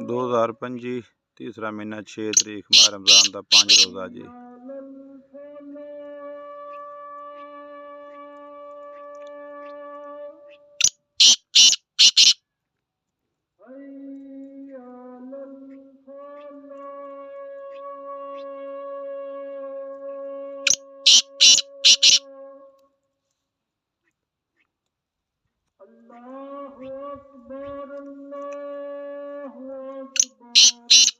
दो 2025 तीसरा महीना 6 तरीक माह रमज़ान का 5 रोज़ा जी। अल्लाहु अकबर अल्लाहु अकबर।